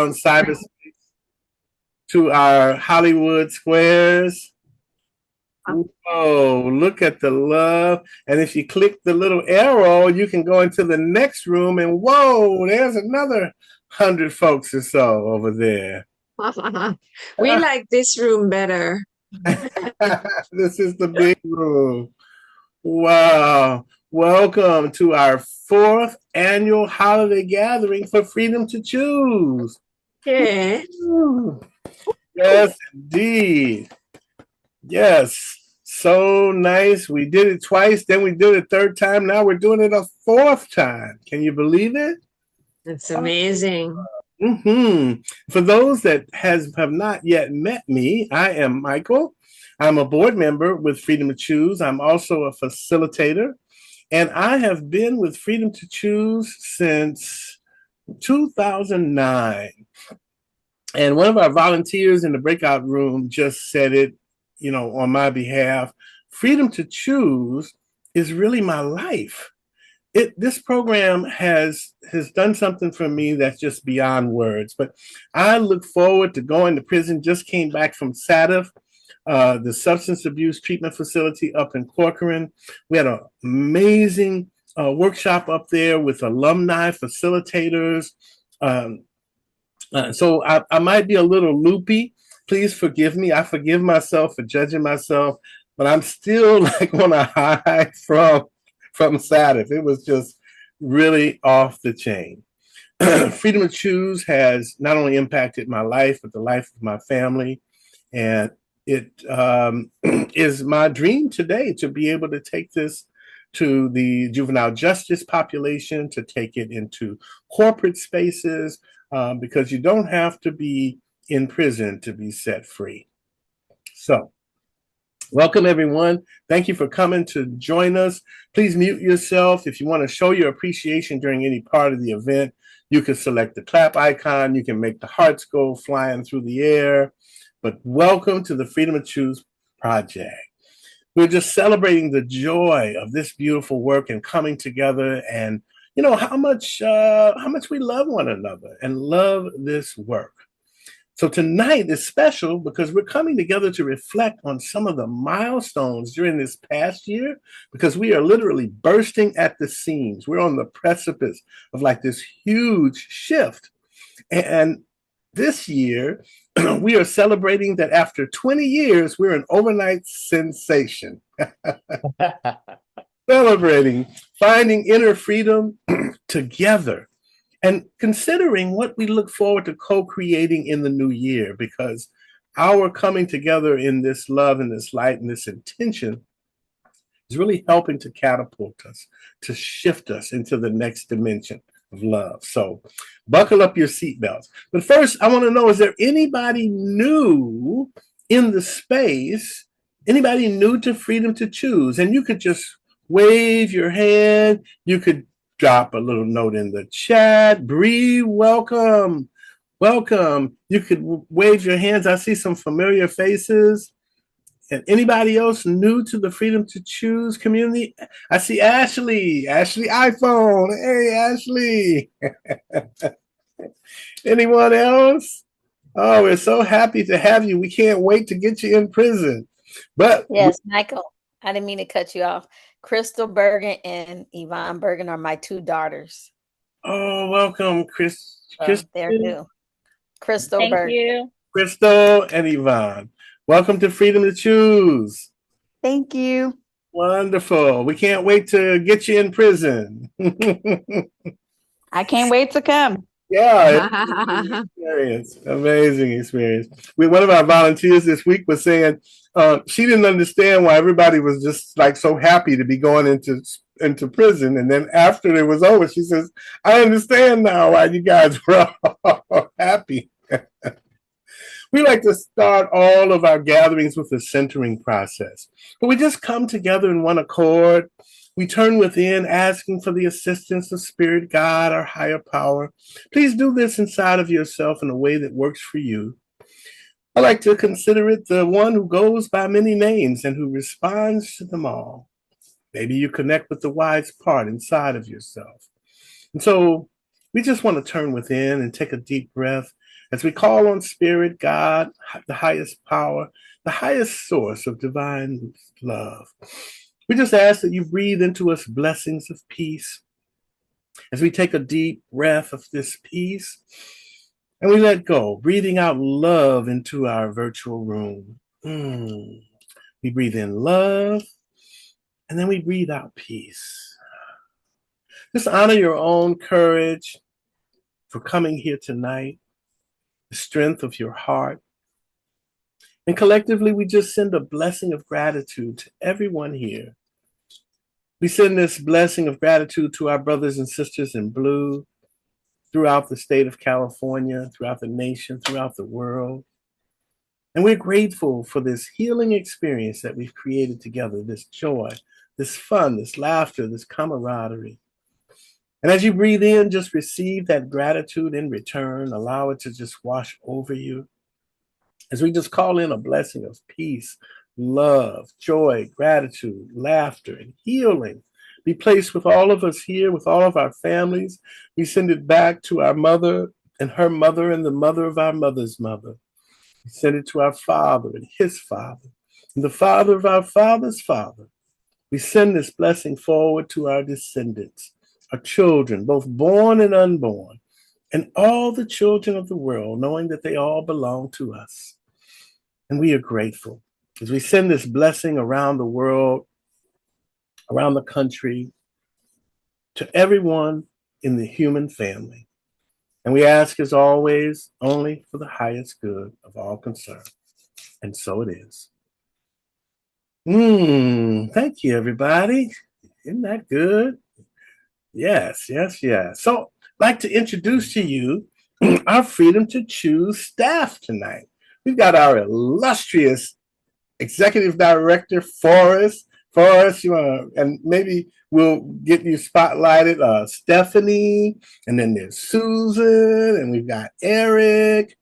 down cyberspace to our Hollywood squares. Whoa, look at the love. And if you click the little arrow, you can go into the next room and whoa, there's another 100 folks or so over there. We like this room better. This is the big room. Wow. Welcome to our 4th annual holiday gathering for Freedom to Choose. Yeah. Yes, indeed. Yes. So nice. We did it twice, then we did it a third time. Now we're doing it a 4th time. Can you believe it? It's amazing. For those that have not yet met me, I am Michael. I'm a board member with Freedom to Choose. I'm also a facilitator, and I have been with Freedom to Choose since 2009. And one of our volunteers in the breakout room just said it, on my behalf. Freedom to Choose is really my life. This program has done something for me that's just beyond words. But I look forward to going to prison. Just came back from SATF, the substance abuse treatment facility up in Corcoran. We had an amazing workshop up there with alumni facilitators. So I might be a little loopy. Please forgive me. I forgive myself for judging myself, but I'm still like on a high from SATF. It was just really off the chain. Freedom to Choose has not only impacted my life, but the life of my family. And it is my dream today to be able to take this to the juvenile justice population, to take it into corporate spaces, because you don't have to be in prison to be set free. So, welcome, everyone. Thank you for coming to join us. Please mute yourself. If you want to show your appreciation during any part of the event, you can select the clap icon. You can make the hearts go flying through the air. But welcome to the Freedom to Choose project. We're just celebrating the joy of this beautiful work and coming together, and how much we love one another and love this work. So tonight is special because we're coming together to reflect on some of the milestones during this past year, because we are literally bursting at the seams. We're on the precipice of like this huge shift. And this year, we are celebrating that after 20 years, we're an overnight sensation. Celebrating finding inner freedom together, and considering what we look forward to co-creating in the new year, because our coming together in this love and this light and this intention is really helping to catapult us, to shift us into the next dimension of love. So buckle up your seatbelts. But first, I want to know, is there anybody new in the space? Anybody new to Freedom to Choose? And you could just wave your hand. You could drop a little note in the chat. Bree, welcome. Welcome. You could wave your hands. I see some familiar faces. And anybody else new to the Freedom to Choose community? I see Ashley. Ashley iPhone. Hey, Ashley. Anyone else? Oh, we're so happy to have you. We can't wait to get you in prison. But yes, Michael, I didn't mean to cut you off. Crystal Bergen and Yvonne Bergen are my 2 daughters. Oh, welcome, Chris. They're new. Crystal Thank Bergen. you. Crystal and Yvonne. Welcome to Freedom to Choose. Thank you. Wonderful. We can't wait to get you in prison. I can't wait to come. Yeah, amazing experience. One of our volunteers this week was saying she didn't understand why everybody was just like so happy to be going into prison, and then after it was over, she says, "I understand now why you guys were all happy." We like to start all of our gatherings with a centering process, but we just come together in one accord. We turn within, asking for the assistance of Spirit, God, our higher power. Please do this inside of yourself in a way that works for you. I like to consider it the one who goes by many names and who responds to them all. Maybe you connect with the wise part inside of yourself. And so we just want to turn within and take a deep breath as we call on Spirit, God, the highest power, the highest source of divine love. We just ask that you breathe into us blessings of peace as we take a deep breath of this peace and we let go, breathing out love into our virtual room. We breathe in love and then we breathe out peace. Just honor your own courage for coming here tonight, the strength of your heart. And collectively, we just send a blessing of gratitude to everyone here. We send this blessing of gratitude to our brothers and sisters in blue throughout the state of California, throughout the nation, throughout the world. And we're grateful for this healing experience that we've created together, this joy, this fun, this laughter, this camaraderie. And as you breathe in, just receive that gratitude in return. Allow it to just wash over you. As we just call in a blessing of peace, love, joy, gratitude, laughter, and healing be placed with all of us here, with all of our families. We send it back to our mother and her mother and the mother of our mother's mother. We send it to our father and his father and the father of our father's father. We send this blessing forward to our descendants, our children, both born and unborn, and all the children of the world, knowing that they all belong to us. And we are grateful as we send this blessing around the world, around the country, to everyone in the human family. And we ask, as always, only for the highest good of all concerned. And so it is. Thank you, everybody. Isn't that good? Yes, yes, yes. So I'd like to introduce to you our Freedom to Choose staff tonight. We've got our illustrious Executive Director, Forrest. Forrest, and maybe we'll get you spotlighted, Stephanie, and then there's Susan, and we've got Eric,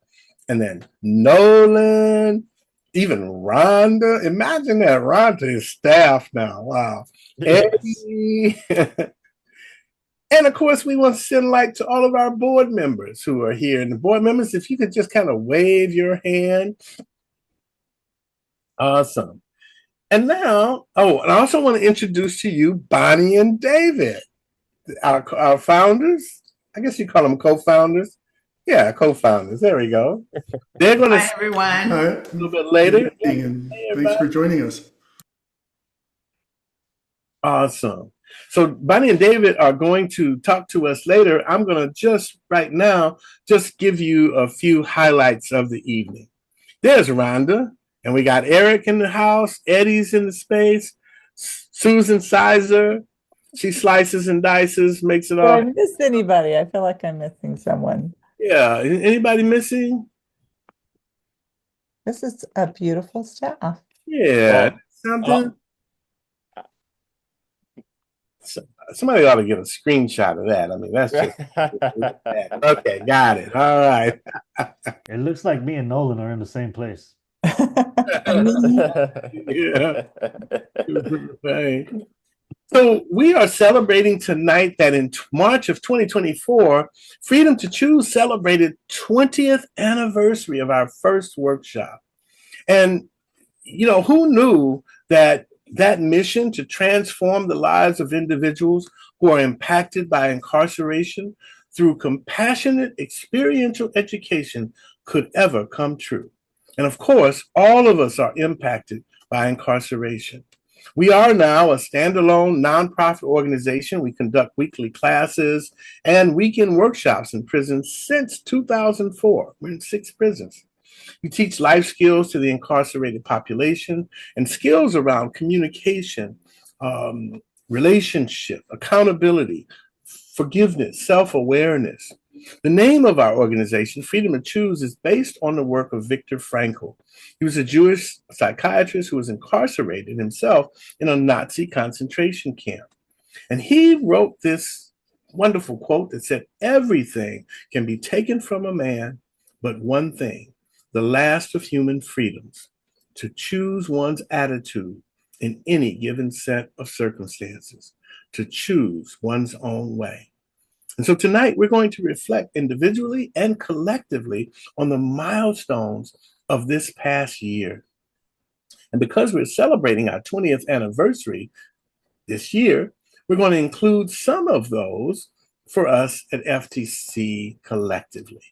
and then Nolan, even Rhonda. Imagine that Rhonda is staff now. Wow. Eddie. And of course, we want to send light to all of our board members who are here. And the board members, if you could just kind of wave your hand. Awesome. And now, and I also want to introduce to you Bonnie and David, our founders. I guess you call them co-founders. Yeah, co-founders. There we go. They're going to Hi, everyone. a little bit later. And thanks for joining us. Awesome. So Bonnie and David are going to talk to us later. I'm going to just right now just give you a few highlights of the evening. There's Rhonda, and we got Eric in the house. Eddie's in the space. Susan Sizer, she slices and dices, makes it Did all. I miss anybody? I feel like I'm missing someone. Yeah. Anybody missing? This is a beautiful staff. Yeah. Something. Somebody ought to get a screenshot of that. I mean, that's just okay. Got it. All right. It looks like me and Nolan are in the same place. Yeah. Right. So we are celebrating tonight that in March of 2024, Freedom to Choose celebrated 20th anniversary of our first workshop. And, who knew that mission to transform the lives of individuals who are impacted by incarceration through compassionate experiential education could ever come true. And of course, all of us are impacted by incarceration. We are now a standalone nonprofit organization. We conduct weekly classes and weekend workshops in prisons since 2004. We're in 6 prisons. We teach life skills to the incarcerated population and skills around communication, relationship, accountability, forgiveness, self-awareness. The name of our organization, Freedom to Choose, is based on the work of Viktor Frankl. He was a Jewish psychiatrist who was incarcerated himself in a Nazi concentration camp. And he wrote this wonderful quote that said, "Everything can be taken from a man, but one thing, the last of human freedoms, to choose one's attitude in any given set of circumstances, to choose one's own way." And so tonight we're going to reflect individually and collectively on the milestones of this past year. And because we're celebrating our 20th anniversary this year, we're going to include some of those for us at FTC collectively.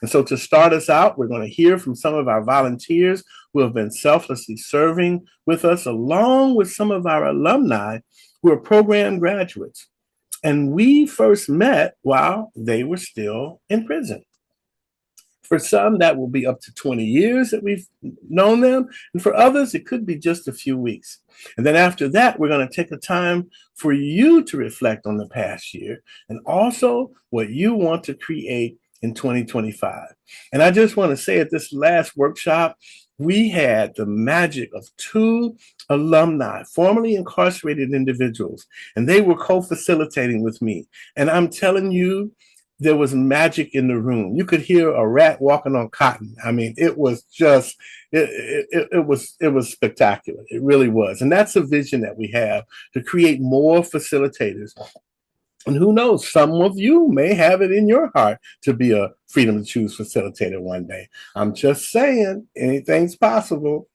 And so to start us out, we're going to hear from some of our volunteers who have been selflessly serving with us, along with some of our alumni who are program graduates. And we first met while they were still in prison. For some, that will be up to 20 years that we've known them. And for others, it could be just a few weeks. And then after that, we're going to take a time for you to reflect on the past year and also what you want to create in 2025. And I just want to say at this last workshop, we had the magic of 2 alumni, formerly incarcerated individuals, and they were co-facilitating with me. And I'm telling you, there was magic in the room. You could hear a rat walking on cotton. I mean, it was just, it was spectacular. It really was. And that's a vision that we have, to create more facilitators. And who knows, some of you may have it in your heart to be a Freedom to Choose facilitator one day. I'm just saying, anything's possible.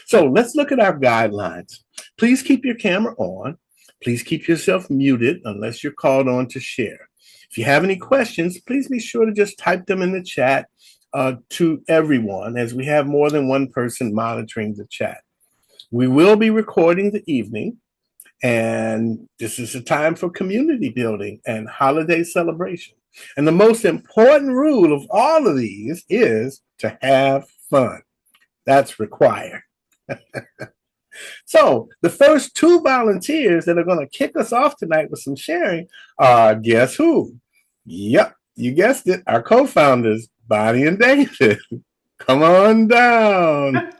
So let's look at our guidelines. Please keep your camera on. Please keep yourself muted unless you're called on to share. If you have any questions, please be sure to just type them in the chat to everyone, as we have more than one person monitoring the chat. We will be recording the evening, and this is a time for community building and holiday celebration. And the most important rule of all of these is to have fun. That's required. So the first 2 volunteers that are going to kick us off tonight with some sharing are, guess who? Yep, you guessed it, our co-founders, Bonnie and David. Come on down.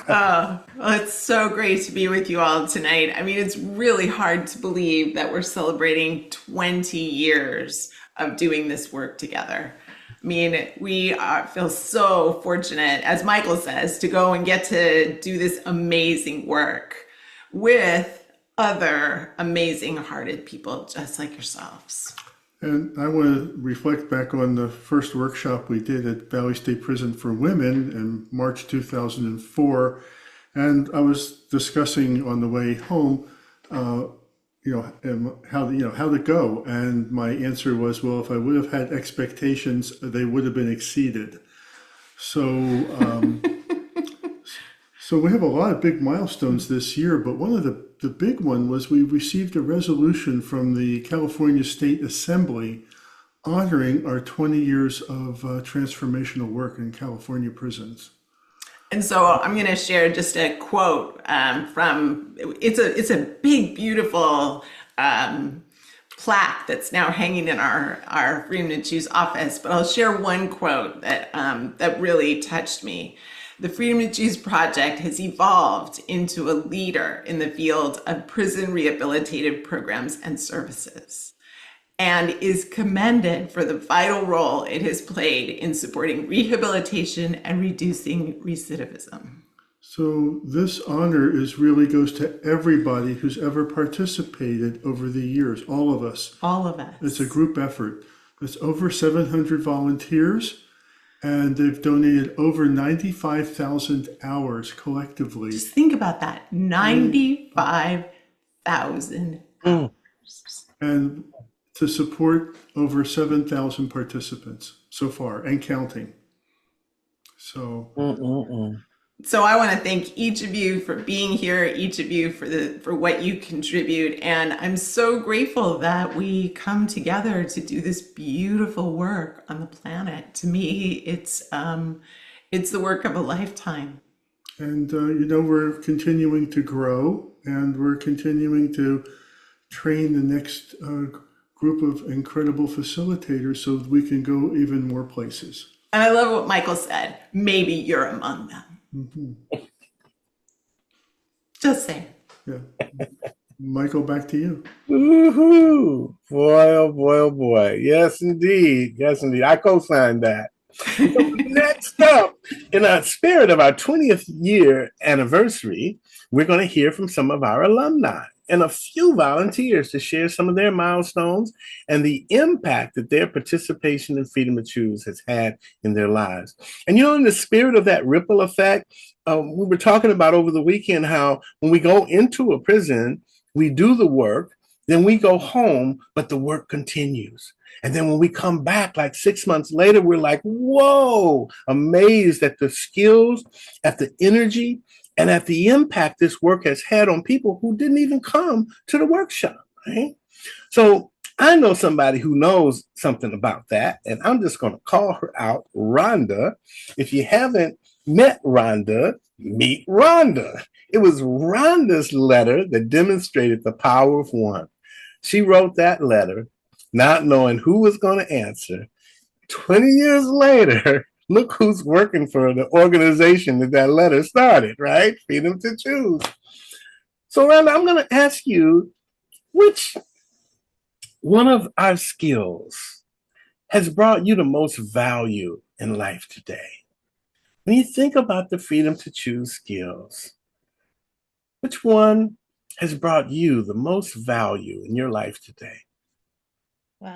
Oh, well, it's so great to be with you all tonight. I mean, it's really hard to believe that we're celebrating 20 years of doing this work together. I mean, we feel so fortunate, as Michael says, to go and get to do this amazing work with other amazing hearted people just like yourselves. And I want to reflect back on the first workshop we did at Valley State Prison for Women in March 2004. And I was discussing on the way home, how to go. And my answer was, well, if I would have had expectations, they would have been exceeded. So, so we have a lot of big milestones this year, but one of the big one was we received a resolution from the California State Assembly honoring our 20 years of transformational work in California prisons. And so I'm going to share just a quote from, it's a big, beautiful plaque that's now hanging in our Freedom to Choose office, but I'll share one quote that really touched me. The Freedom to Choose project has evolved into a leader in the field of prison rehabilitative programs and services, and is commended for the vital role it has played in supporting rehabilitation and reducing recidivism. So this honor really goes to everybody who's ever participated over the years, all of us. All of us. It's a group effort. It's over 700 volunteers, and they've donated over 95,000 hours collectively. Just think about that, 95,000 hours. And to support over 7,000 participants so far and counting. So So I want to thank each of you for being here, each of you for what you contribute. And I'm so grateful that we come together to do this beautiful work on the planet. To me, it's the work of a lifetime. And, we're continuing to grow, and we're continuing to train the next group of incredible facilitators so that we can go even more places. And I love what Michael said. Maybe you're among them. Mm-hmm. Just saying. Yeah. Michael, back to you. Woohoo! Boy, oh boy, oh boy. Yes, indeed. Yes, indeed. I co-signed that. Next up, in the spirit of our 20th year anniversary, we're going to hear from some of our alumni and a few volunteers to share some of their milestones and the impact that their participation in Freedom to Choose has had in their lives. And in the spirit of that ripple effect, we were talking about over the weekend how when we go into a prison, we do the work, then we go home, but the work continues. And then when we come back like 6 months later, we're like, whoa, amazed at the skills, at the energy, and at the impact this work has had on people who didn't even come to the workshop, right? So I know somebody who knows something about that, and I'm just going to call her out, Rhonda. If you haven't met Rhonda, meet Rhonda. It was Rhonda's letter that demonstrated the power of one. She wrote that letter not knowing who was going to answer. 20 years later, look who's working for the organization that letter started, right? Freedom to Choose. So, Rhonda, I'm going to ask you, which one of our skills has brought you the most value in life today? When you think about the Freedom to Choose skills, which one has brought you the most value in your life today? Well,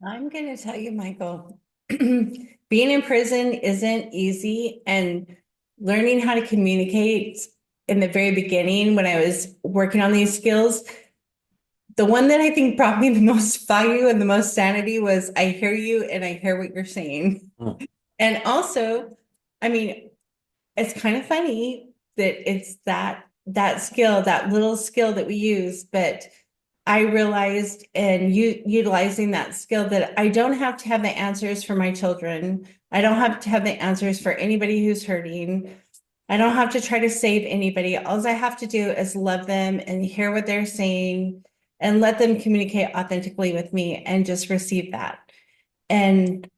I'm going to tell you, Michael, being in prison isn't easy, and learning how to communicate in the very beginning when I was working on these skills, the one that I think brought me the most value and the most sanity was I hear you and I hear what you're saying. And also, I mean, it's kind of funny that it's that skill, that little skill that we use, but I realized in utilizing that skill that I don't have to have the answers for my children. I don't have to have the answers for anybody who's hurting. I don't have to try to save anybody. All I have to do is love them and hear what they're saying and let them communicate authentically with me and just receive that. And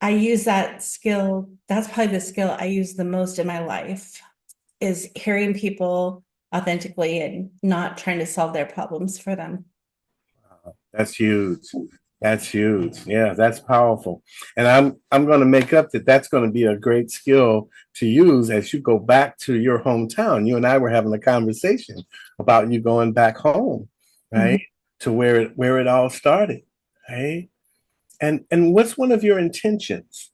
I use that skill. That's probably the skill I use the most in my life, is hearing people authentically and not trying to solve their problems for them. That's huge. That's huge. Yeah, that's powerful. And I'm going to make up that that's going to be a great skill to use as you go back to your hometown. You and I were having a conversation about you going back home, right? To where it all started, right? And what's one of your intentions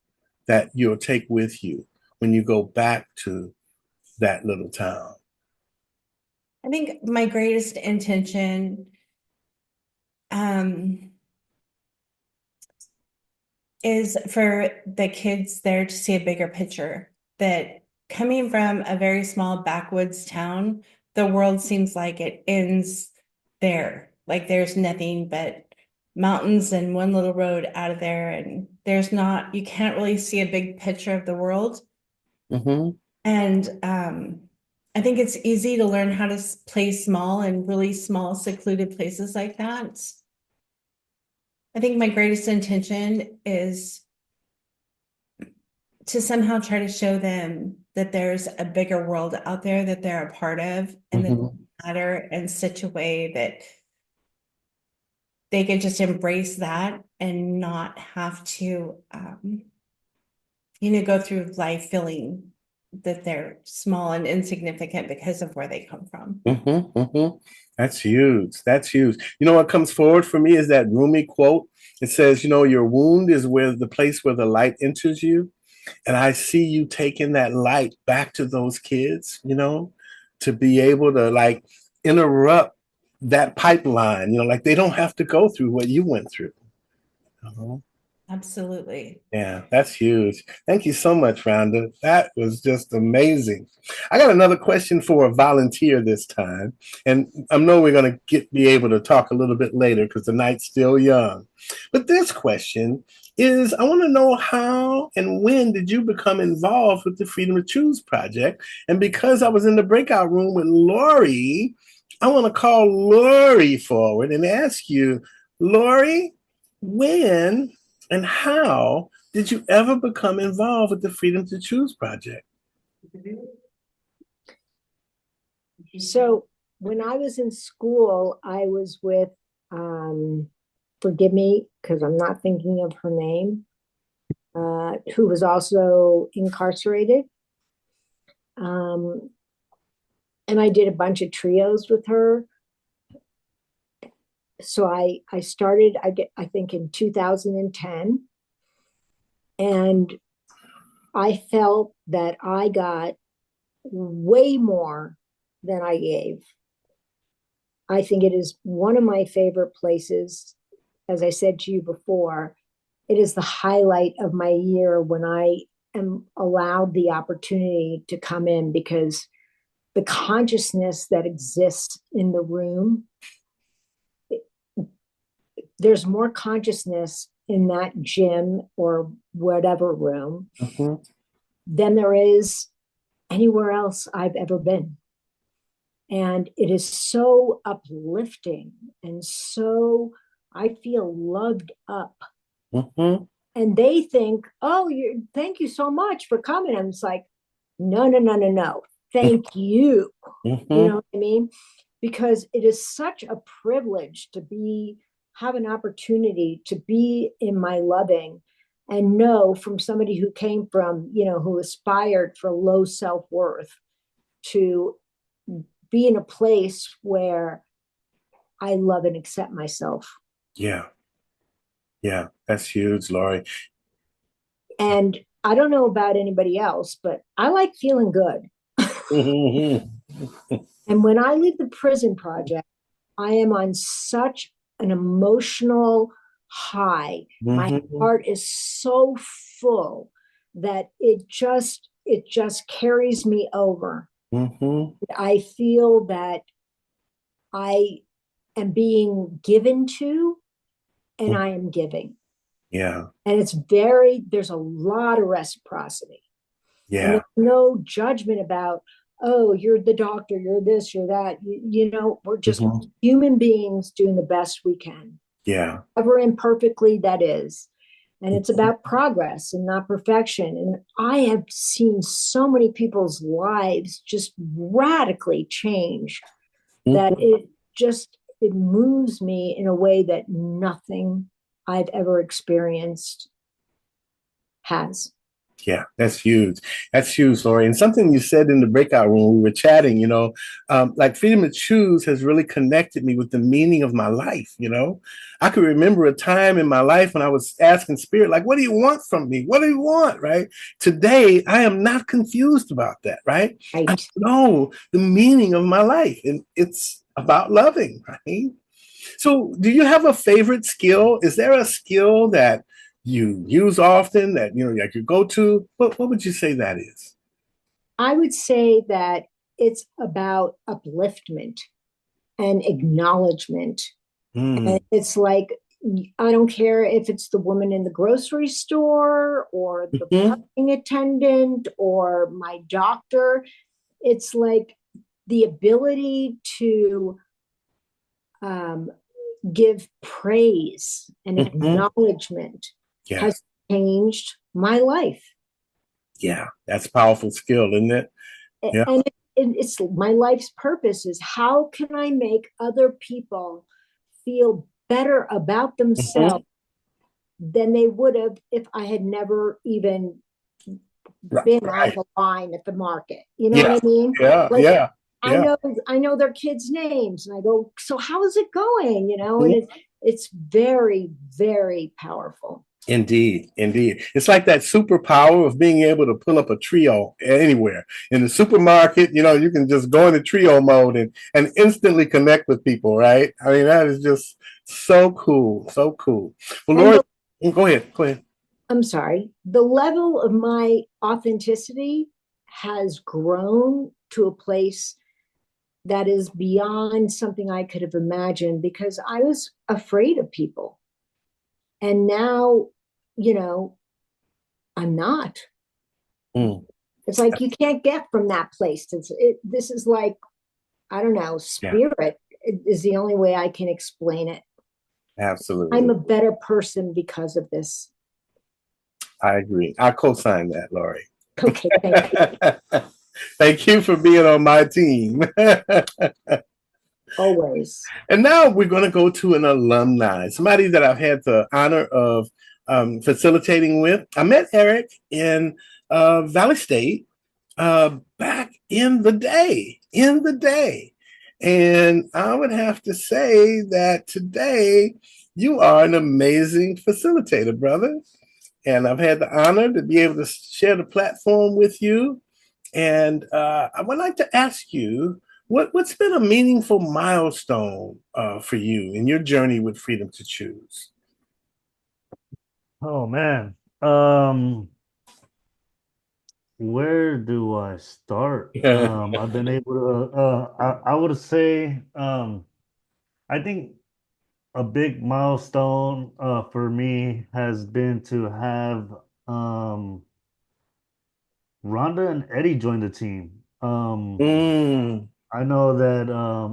that you'll take with you when you go back to that little town? I think my greatest intention is for the kids there to see a bigger picture, that coming from a very small backwoods town, the world seems like it ends there. Like there's nothing but mountains and one little road out of there. And you can't really see a big picture of the world. And I think it's easy to learn how to play small in really small, secluded places like that. I think my greatest intention is to somehow try to show them that there's a bigger world out there that they're a part of, and that they matter in such a way that they can just embrace that and not have to, go through life feeling that they're small and insignificant because of where they come from. That's huge. That's huge. What comes forward for me is that Rumi quote. It says, your wound is where the place where the light enters you. And I see you taking that light back to those kids, to be able to like interrupt that pipeline, like they don't have to go through what you went through. Absolutely. Yeah, that's huge. Thank you so much, Rhonda. That was just amazing. I got another question for a volunteer this time. And I know we're going to be able to talk a little bit later because the night's still young. But this question is, I want to know how and when did you become involved with the Freedom to Choose project? And because I was in the breakout room with Lori, I want to call Lori forward and ask you, Lori, when and how did you ever become involved with the Freedom to Choose project? So when I was in school, I was with, forgive me, because I'm not thinking of her name. who was also incarcerated. And I did a bunch of trios with her. So I started, I think in 2010, and I felt that I got way more than I gave. I think it is one of my favorite places. As I said to you before, it is the highlight of my year when I am allowed the opportunity to come in, because the consciousness that exists in the room, there's more consciousness in that gym or whatever room than there is anywhere else I've ever been. And it is so uplifting, and so I feel loved up. And they think, oh, thank you so much for coming. And it's like, no, no, no, no, no. Thank you. You know what I mean? Because it is such a privilege to have an opportunity to be in my loving, and know from somebody who came from, who aspired for low self-worth, to be in a place where I love and accept myself. Yeah. Yeah, that's huge, Lori. And I don't know about anybody else, but I like feeling good. And when I leave the prison project, I am on such an emotional high. My heart is so full that it just carries me over. I feel that I am being given to, and I am giving. Yeah. And there's a lot of reciprocity. Yeah. And there's no judgment about, oh, you're the doctor, you're this, you're that. We're just human beings doing the best we can. Yeah. However imperfectly that is. And it's about progress and not perfection. And I have seen so many people's lives just radically change that it moves me in a way that nothing I've ever experienced has. Yeah, that's huge. That's huge, Lori. And something you said in the breakout room, we were chatting, like freedom to choose has really connected me with the meaning of my life. I could remember a time in my life when I was asking spirit, like, what do you want from me? What do you want? Right. Today, I am not confused about that. Right. I know the meaning of my life, and it's about loving. Right. So do you have a favorite skill? Is there a skill that you use often, that like you go to? What would you say that is? I would say that it's about upliftment and acknowledgement. And it's like, I don't care if it's the woman in the grocery store or the parking attendant or my doctor. It's like the ability to give praise and acknowledgement has changed my life. Yeah, that's a powerful skill, isn't it? Yeah. And it's my life's purpose is, how can I make other people feel better about themselves than they would have if I had never even been on the line at the market. You know what I mean? Yeah. I know their kids' names, and I go, so how is it going? And it's very, very powerful. Indeed. It's like that superpower of being able to pull up a trio anywhere in the supermarket. You can just go into trio mode and instantly connect with people, right? I mean, that is just so cool. So cool. Well, Lord, go ahead. I'm sorry. The level of my authenticity has grown to a place that is beyond something I could have imagined, because I was afraid of people. And now, I'm not. It's like you can't get from that place. This is like, I don't know, spirit is the only way I can explain it. Absolutely. I'm a better person because of this. I agree. I co-sign that, Lori. Okay, thank you. Thank you for being on my team. Always. And now we're going to go to an alumni, somebody that I've had the honor of facilitating with. I met Eric in Valley State back in the day, And I would have to say that today you are an amazing facilitator, brother. And I've had the honor to be able to share the platform with you. And I would like to ask you, what's been a meaningful milestone for you in your journey with Freedom to Choose? Oh man. Where do I start? I've been able to I would say I think a big milestone for me has been to have um Rhonda and Eddie join the team. Mm, I know that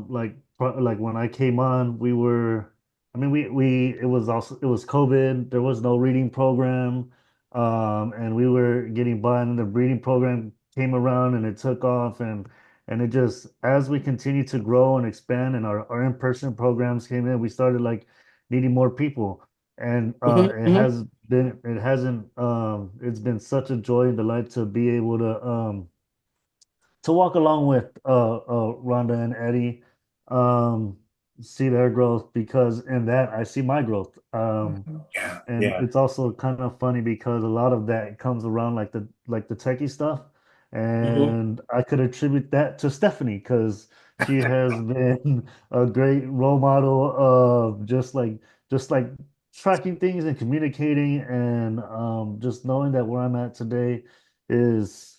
like when I came on, we were I mean we it was COVID, there was no reading program, and we were getting by, and the reading program came around and it took off, and it just as we continued to grow and expand and our in-person programs came in, we started like needing more people. And mhm, mhm, it hasn't it's been such a joy and delight to be able to walk along with Rhonda and Eddie, um, see their growth, because in that I see my growth. yeah, And yeah. it's also kind of funny because a lot of that comes around like the techie stuff, Mhm, and I could attribute that to Stephanie because she has been a great role model of just like tracking things and communicating, and just knowing that where I'm at today is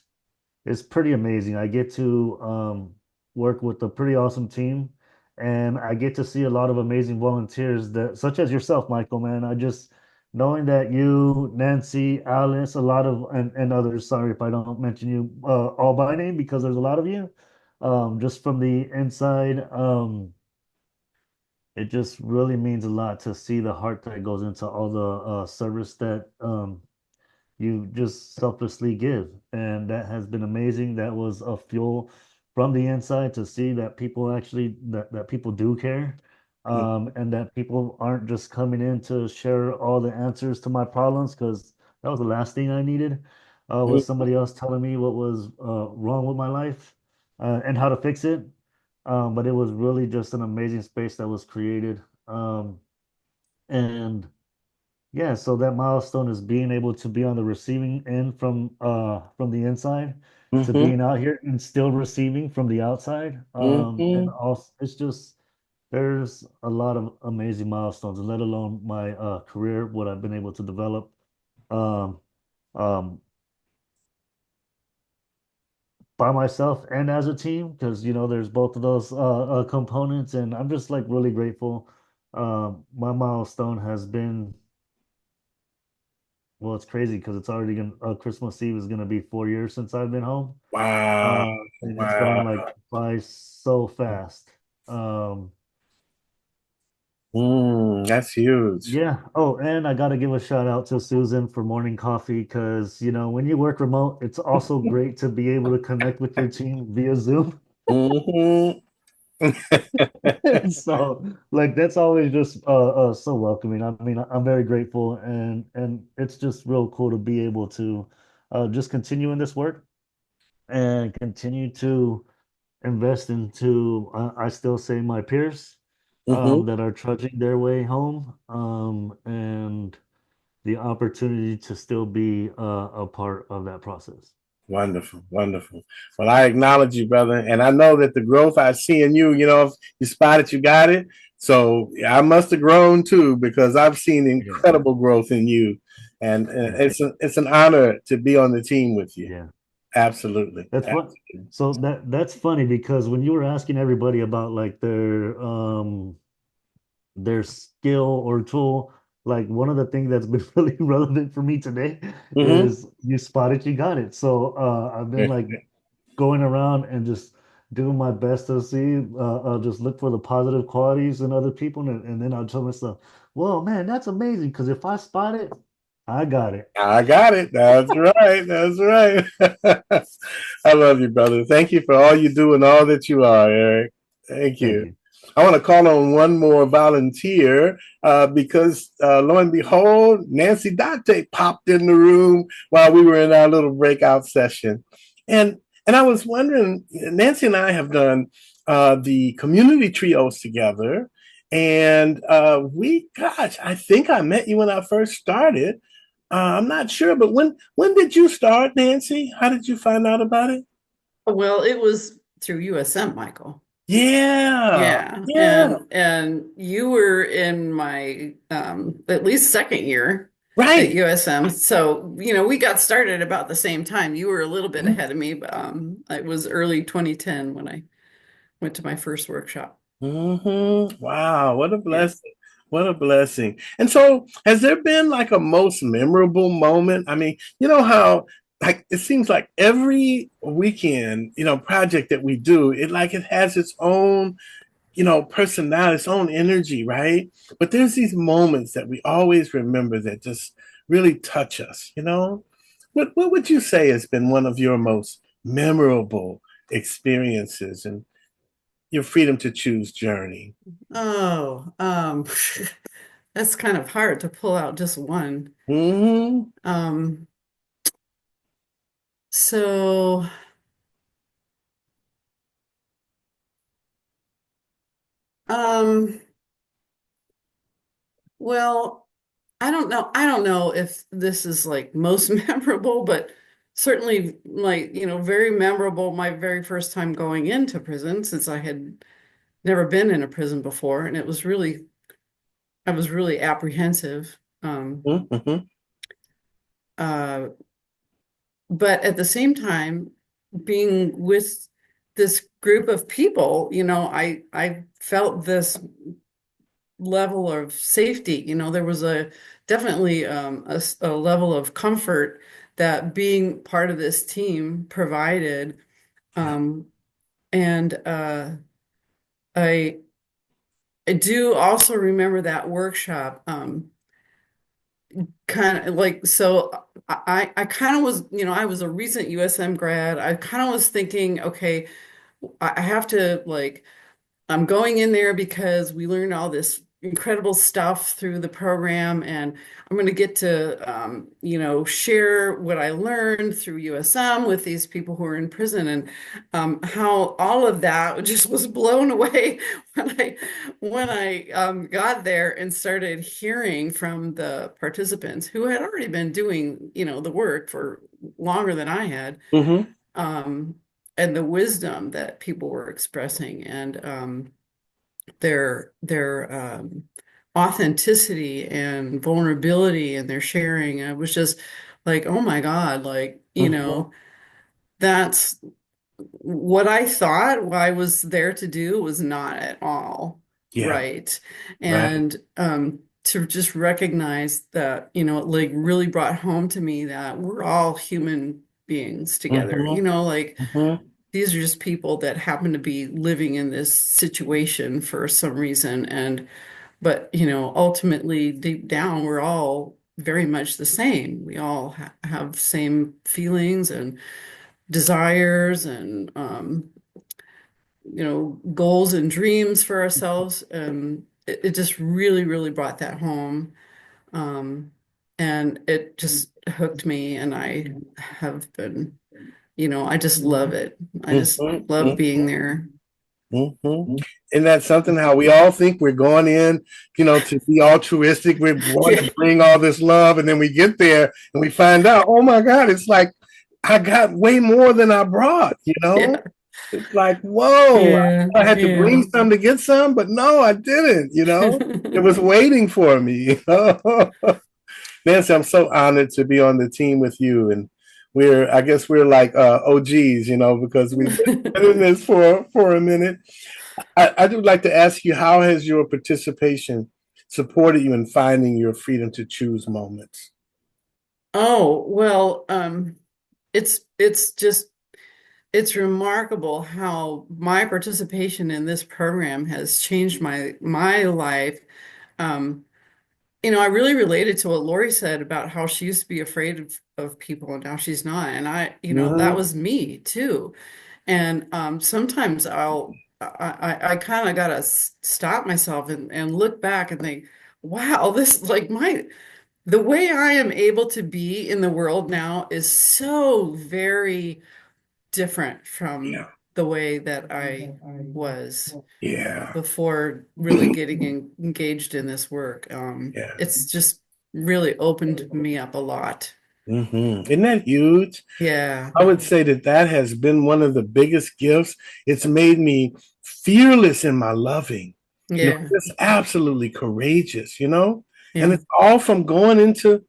it's pretty amazing. I get to work with a pretty awesome team, and I get to see a lot of amazing volunteers that, such as yourself, Michael, man. I just knowing that you, Nancy, Alice, a lot of and others. Sorry if I don't mention you all by name because there's a lot of you. Just from the inside, it just really means a lot to see the heart that goes into all the service that you just selflessly give. And that has been amazing. That was a fuel from the inside to see that people actually that people do care. mhm, And that people aren't just coming in to share all the answers to my problems, because that was the last thing I needed, was mhm, somebody else telling me what was wrong with my life and how to fix it. But it was really just an amazing space that was created. And yeah, so that milestone is being able to be on the receiving end from the inside to mhm, being out here and still receiving from the outside. And mhm. also it's just there's a lot of amazing milestones, let alone my career, what I've been able to develop um um by myself and as a team, because there's both of those components, and I'm just like really grateful. My milestone has been, well, it's crazy because it's already gonna Christmas Eve is gonna be 4 years since I've been home. Wow, And it's wow. gone like by so fast. Um, That's huge. yeah. Oh, and I gotta give a shout out to Susan for morning coffee, because when you work remote, it's also great to be able to connect with your team via Zoom. Mhm. So like that's always just so welcoming. I mean, I'm very grateful, and it's just real cool to be able to just continue in this work and continue to invest into, I still say, my peers Mhm. that are trudging their way home, and the opportunity to still be a part of that process. Wonderful, wonderful. Well, I acknowledge you, brother, and I know that the growth I see in you, if you spotted, you got it. So I must have grown too, because I've seen Yeah, incredible growth in you, and yeah, it's an honor to be on the team with you. yeah. Absolutely. That's what. So that's funny because when you were asking everybody about like their skill or tool, like one of the things that's been really relevant for me today Hmm. is you spotted, you got it. So I've been like going around and just doing my best to see, just look for the positive qualities in other people, and then I'll tell myself, "Whoa, man, that's amazing!" Because if I spot it, I got it. I got it. That's right. That's right. I love you, brother. Thank you for all you do and all that you are, Eric. Thank Thank you. you. I want to call on one more volunteer because lo and behold, Nancy Dante popped in the room while we were in our little breakout session. And and I was wondering, Nancy and I have done the community trios together. And gosh, I think I met you when I first started. I'm not sure, but when did you start, Nancy? How did you find out about it? Well, it was through USM, Michael. Yeah, Yeah, yeah, and you were in my at least second year at right. USM. So, we got started about the same time. You were a little bit ahead of me, but it was early 2010 when I went to my first workshop. Wow, what a Yeah. blessing. What a blessing. And so, has there been like a most memorable moment? I mean, you know how like it seems like every weekend, project that we do, it has its own, personality, its own energy, right? But there's these moments that we always remember that just really touch us, you know? What would you say has been one of your most memorable experiences and your freedom to choose journey? Oh, that's kind of hard to pull out just one. Hmm. Um, so um, well, I don't know. I don't know if this is like most memorable, but certainly like, very memorable my very first time going into prison since I had never been in a prison before, and I was really apprehensive. Hmm. Uh, but at the same time, being with this group of people, I felt this level of safety. There was a definitely a level of comfort that being part of this team provided. Um, and I I do also remember that workshop. Kind of like so I kind of was, I was a recent USM grad. I kind of was thinking, okay, I have to like I'm going in there because we learned all this incredible stuff through the program, and I'm going to get to, share what I learned through USM with these people who are in prison, and how all of that just was blown away when I got there and started hearing from the participants who had already been doing, the work for longer than I had. Hmm. Um, and the wisdom that people were expressing, and their authenticity and vulnerability and their sharing. And I was just like, oh my God, like, Hmm. that's what I thought I was there to do was not at all Yeah, right. right. And to just recognize that, it like really brought home to me that we're all human beings together, Hmm. like Hmm. these are just people that happen to be living in this situation for some reason. But, ultimately, deep down, we're all very much the same. We all have same feelings and desires and, goals and dreams for ourselves. It just really, really brought that home. Um, and it just hooked me, and I have been, I just love it. I just love being Hmm. there. Hmm. And that's something how we all think we're going in, to be altruistic. We're going Yeah. to bring all this love, and then we get there and we find out, oh my God, it's like I got way more than I brought. Yeah. It's like, whoa, Yeah. I had to Yeah. bring some to get some, but no, I didn't. It was waiting for me. Nancy, I'm so honored to be on the team with you, and I guess we're like OGs, because we've been in this for a minute. I would like to ask you, how has your participation supported you in finding your freedom to choose moments? Oh, well, it's just it's remarkable how my participation in this program has changed my life. Um, I really related to what Lori said about how she used to be afraid of people and now she's not. And that Hmm. was me too. And sometimes I kind of gotta stop myself and look back and think, wow, this like the way I am able to be in the world now is so very different from Yeah. the way that I was Yeah. before really getting engaged in this work. Yeah. It's just really opened me up a lot. Isn't that huge? Yeah. I would say that that has been one of the biggest gifts. It's made me fearless in my loving, Yeah. just absolutely courageous, and Yeah. it's all from going into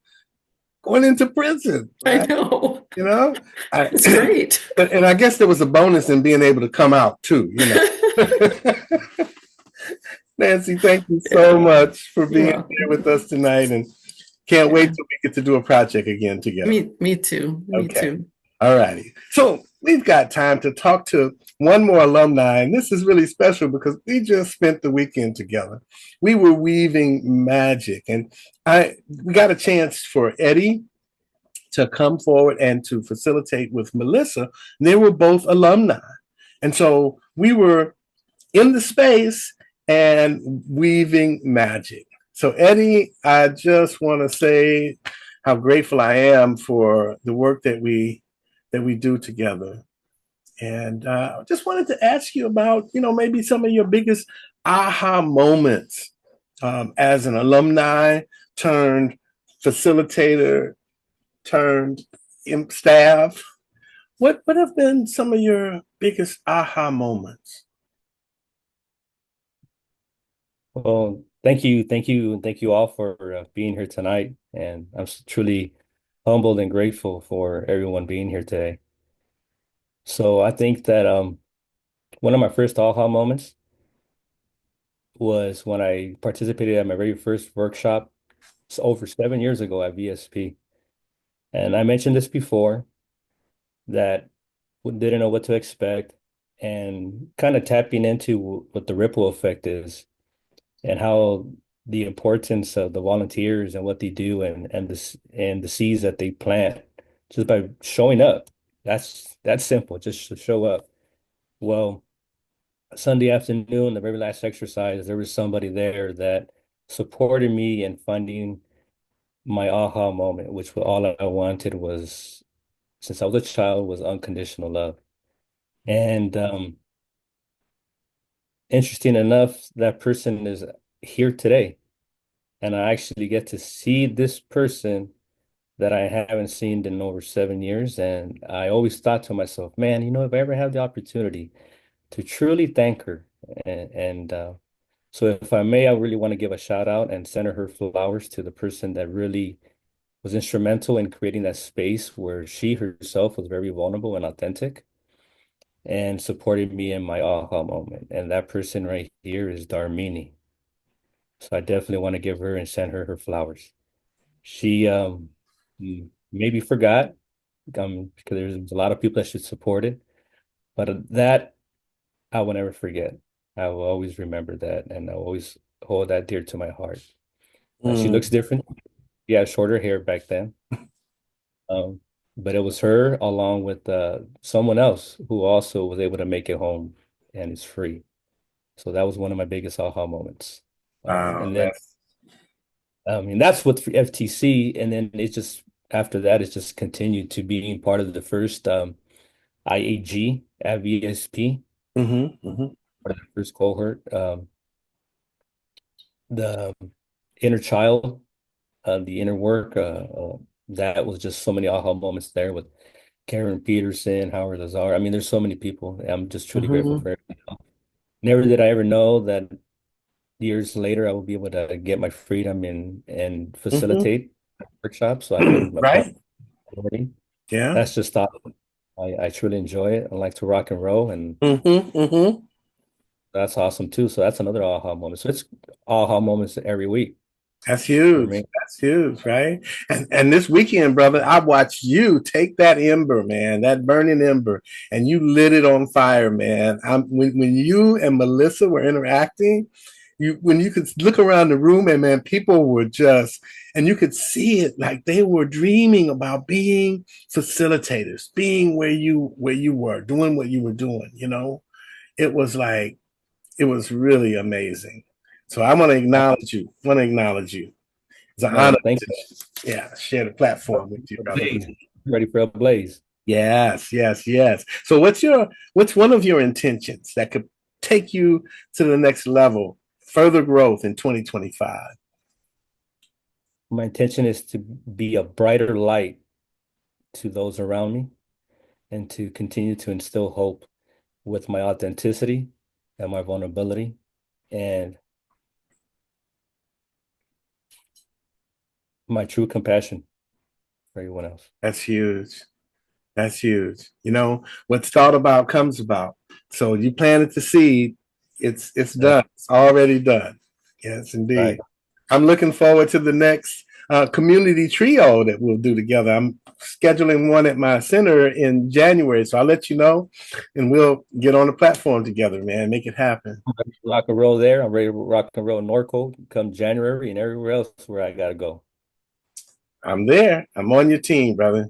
prison, I right? know. You know, I, It's great. and I guess there was a bonus in being able to come out too. Nancy, thank you so Yeah. much for You're being welcome. here with us tonight, and can't wait Yeah. till we get to do a project again together. Me too. Me Okay. too. All righty. So we've got time to talk to one more alumni, and this is really special because we just spent the weekend together. We were weaving magic, and we got a chance for Eddie to come forward and to facilitate with Melissa. And they were both alumni. And so we were in the space and weaving magic. So Eddie, I just want to say how grateful I am for the work that we do together. And I just wanted to ask you about, maybe some of your biggest aha moments as an alumni turned facilitator turned staff. What have been some of your biggest aha moments? Well, thank you all for being here tonight, and I'm truly humbled and grateful for everyone being here today. So I think that one of my first aha moments was when I participated at my very first workshop over 7 years ago at VSP. And I mentioned this before that didn't know what to expect and kind of tapping into what the ripple effect is and how the importance of the volunteers and what they do and the seeds that they plant just by showing up. That's simple, just to show up. Well, Sunday afternoon, the very last exercise, there was somebody there that supported me in finding my aha moment, which was all I wanted was, since I was a child, was unconditional love. And interesting enough, that person is here today. And I actually get to see this person that I haven't seen in over 7 years. And I always thought to myself, man, if I ever have the opportunity to truly thank her, and so if I may, I really want to give a shout out and send her flowers to the person that really was instrumental in creating that space where she herself was very vulnerable and authentic and supported me in my aha moment. And that person right here is Darmini. So I definitely want to give her and send her flowers. She maybe forgot because there's a lot of people that should support it, but that I will never forget. I will always remember that, and I'll always hold that dear to my heart. She looks different. Yeah, shorter hair back then. Um, but it was her along with someone else who also was able to make it home and is free. So that was one of my biggest aha moments. Wow, And then that's I mean that's with FTC, and then it just after that it's just continued to being part of the first IAG at VSP, part of the first cohort. The inner child, the inner work, that was just so many aha moments there with Karen Peterson, Howard Lazar. I mean, there's so many people. I'm just truly grateful for it. Never did I ever know that years later I will be able to get my freedom and facilitate workshops. So I've been a part right. of it. Yeah. That's just awesome. I truly enjoy it. I like to rock and roll, and that's awesome too. So that's another aha moment. So it's aha moments every week That's for huge. me. That's huge, right? And this weekend, brother, I watched you take that ember, man, that burning ember, and you lit it on fire, man. When you and Melissa were interacting, when you could look around the room and man, people were just, and you could see it like they were dreaming about being facilitators, being where you were, doing what you were doing. It was like it was really amazing. So I want to acknowledge you. It's an honor Thank to share the platform with you, brother. you. Ready for a blaze. Yes, yes, yes. So what's one of your intentions that could take you to the next level, further growth in 2025? My intention is to be a brighter light to those around me and to continue to instill hope with my authenticity and my vulnerability and my true compassion for everyone else. That's huge. That's huge. You know, what's thought about comes about. So you planted the seed, it's done. It's already done. Yes, indeed. Right. I'm looking forward to the next community trio that we'll do together. I'm scheduling one at my center in January, so I'll let you know, and we'll get on the platform together, man. Make it happen. I'm ready to rock and roll there. I'm ready to rock and roll in Norco come January and everywhere else where I gotta go. I'm there. I'm on your team, brother.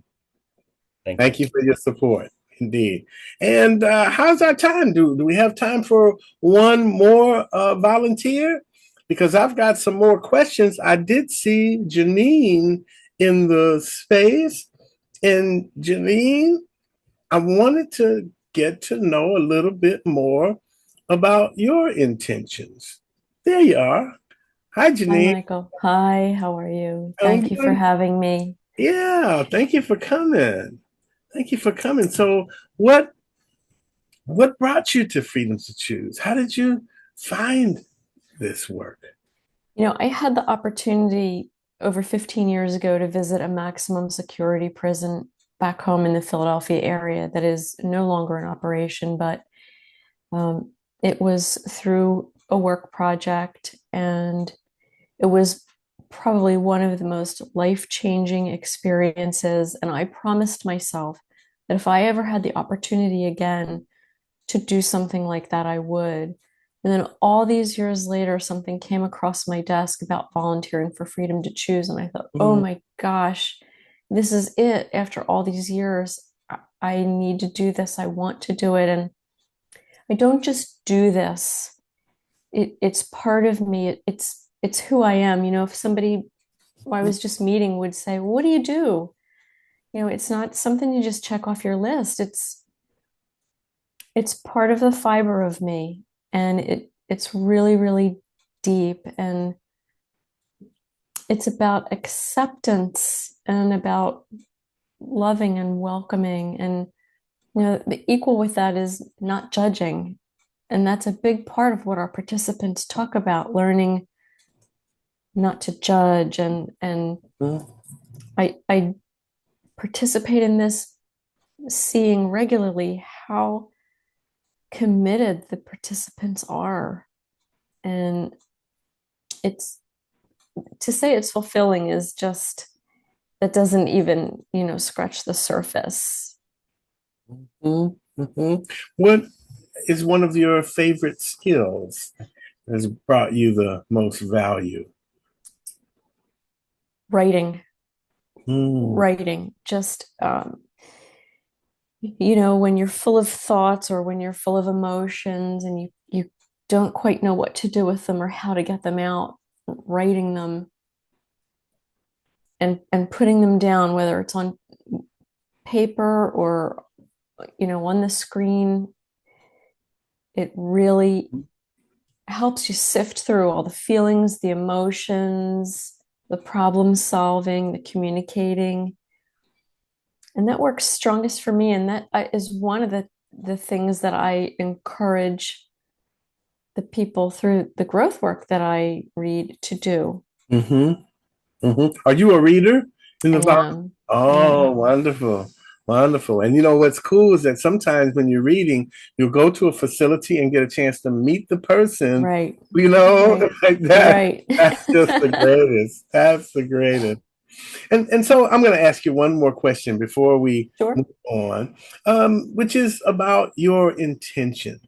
Thank you for your support. Indeed. And how's our time? Do we have time for one more volunteer? Because I've got some more questions. I did see Janine in the space. And Janine, I wanted to get to know a little bit more about your intentions. There you are. Hi, Hi, Janine. Michael. Hi, how are you? I'm Thank you for good. having me. Yeah, thank you for coming. Thank you for coming. So, what brought you to Freedom to Choose? How did you find this work? You know, I had the opportunity over 15 years ago to visit a maximum security prison back home in the Philadelphia area that is no longer in operation, but it was through a work project, and it was probably one of the most life-changing experiences. And I promised myself that if I ever had the opportunity again to do something like that, I would. And then all these years later, something came across my desk about volunteering for Freedom to Choose. And I thought, oh my gosh, this is it. After all these years, I need to do this. I want to do it. And I don't just do this. It's part of me. It's who I am. You know, if somebody who I was just meeting would say, well, what do you do? You know, it's not something you just check off your list. It's part of the fiber of me, and it's really, really deep, and it's about acceptance and about loving and welcoming. And you know, the equal with that is not judging. And that's a big part of what our participants talk about, learning not to judge. And I participate in this, seeing regularly how committed the participants are. And it's, to say it's fulfilling is just, that doesn't even, you know, scratch the surface. What is one of your favorite skills that has brought you the most value? Writing. Writing. Just, you know, when you're full of thoughts or when you're full of emotions and you don't quite know what to do with them or how to get them out, writing them and putting them down, whether it's on paper or, you know, on the screen, it really helps you sift through all the feelings, the emotions, the problem solving, the communicating. And that works strongest for me. And that is one of the things that I encourage the people through the growth work that I read to do. Are you a reader in the am. Oh, wonderful. Wonderful. And you know what's cool is that sometimes when you're reading, you'll go to a facility and get a chance to meet the person. Right. You know, Right. like that. Right. That's just the greatest. That's the greatest. And so I'm going to ask you one more question before we move on, which is about your intention.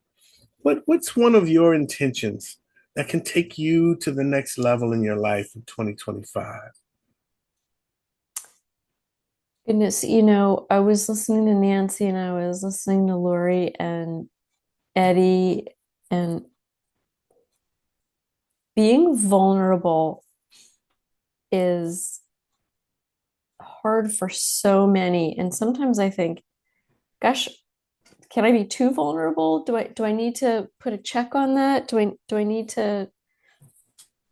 What's one of your intentions that can take you to the next level in your life in 2025? Goodness, you know, I was listening to Nancy and I was listening to Lori and Eddie, and being vulnerable is hard for so many. And sometimes I think, gosh, can I be too vulnerable? Do I need to put a check on that? Do I need to,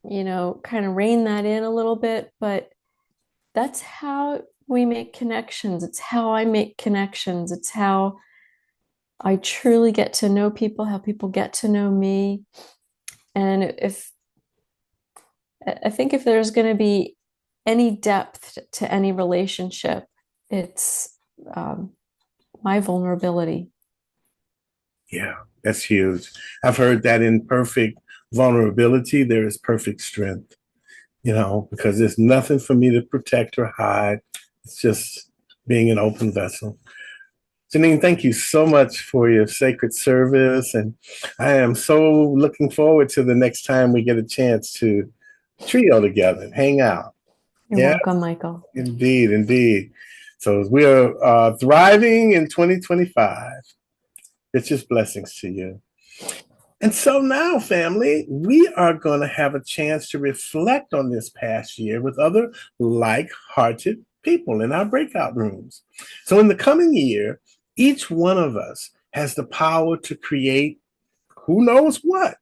kind of rein that in a little bit? But that's how we make connections. It's how I make connections. It's how I truly get to know people, how people get to know me. And I think if there's going to be any depth to any relationship, it's my vulnerability. Yeah, that's huge. I've heard that in perfect vulnerability, there is perfect strength, because there's nothing for me to protect or hide. It's just being an open vessel. Janine, thank you so much for your sacred service. And I am so looking forward to the next time we get a chance to trio together and hang out. You're welcome, Michael. Indeed, indeed. So we are thriving in 2025. It's just blessings to you. And so now, family, we are going to have a chance to reflect on this past year with other like-hearted people in our breakout rooms. So in the coming year, each one of us has the power to create who knows what.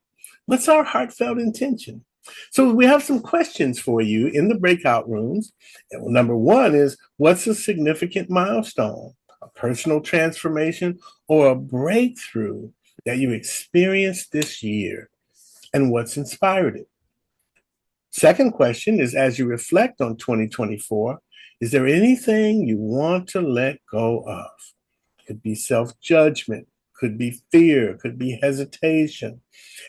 What's our heartfelt intention? So we have some questions for you in the breakout rooms. And number one is, what's a significant milestone, a personal transformation, or a breakthrough that you experienced this year, and what's inspired it? Second question is, as you reflect on 2024, is there anything you want to let go of? Could be self-judgment, could be fear, could be hesitation.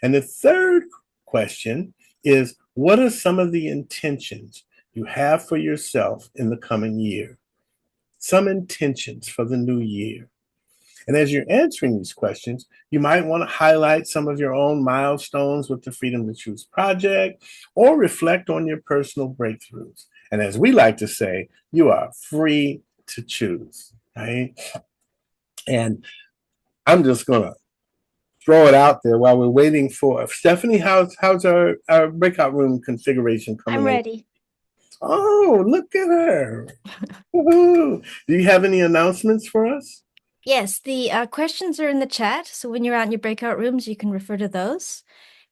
And the third question is, what are some of the intentions you have for yourself in the coming year? Some intentions for the new year. And as you're answering these questions, you might want to highlight some of your own milestones with the Freedom to Choose Project, or reflect on your personal breakthroughs. And as we like to say, you are free to choose, right? And I'm just going to throw it out there while we're waiting for Stephanie. How's our breakout room configuration coming? I'm ready. Oh, look at her. Do you have any announcements for us? Yes, the questions are in the chat. So when you're out in your breakout rooms, you can refer to those.